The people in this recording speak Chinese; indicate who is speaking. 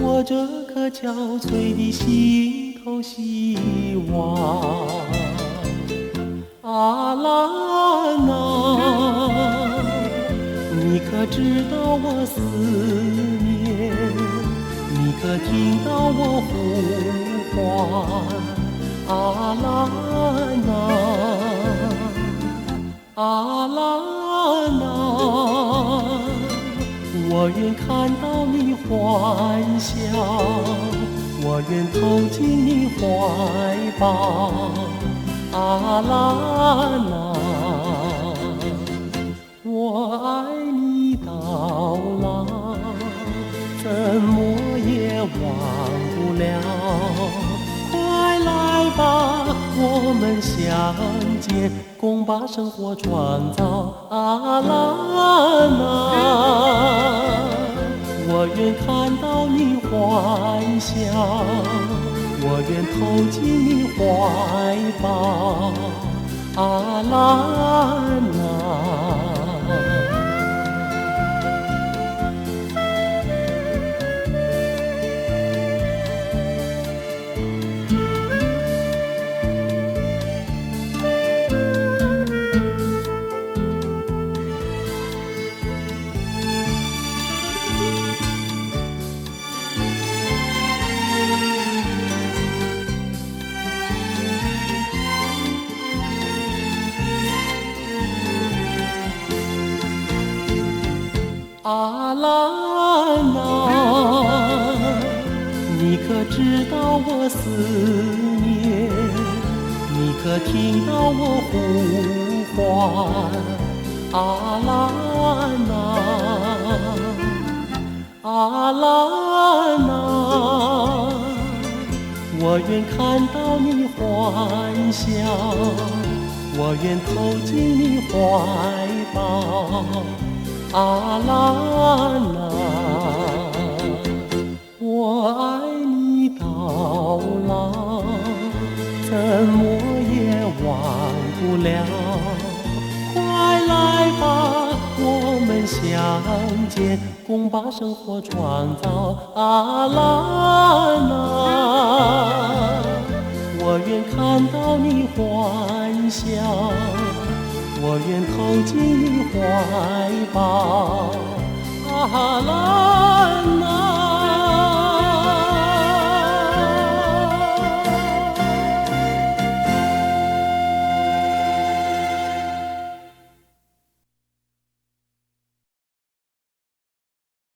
Speaker 1: 我这颗憔悴的心头希望。阿兰啊，你可知道我思念？你可听到我呼唤？阿兰啊，阿兰啊，我愿看到你欢笑，我愿投进你怀抱。阿兰啊，我爱你到老，怎么也忘不了。快来吧，我们相见，共把生活创造。阿兰啊，我愿看到你欢笑，我愿投进你怀抱。阿兰啊，阿兰啊，你可知道我思念？你可听到我呼唤？阿兰啊，阿兰啊，我愿看到你欢笑，我愿投进你怀抱。阿兰啊，我爱你到老，怎么也忘不了。快来吧，我们相见，共把生活创造。阿兰啊，我愿看到你欢笑，我愿投进你怀抱。阿兰啊。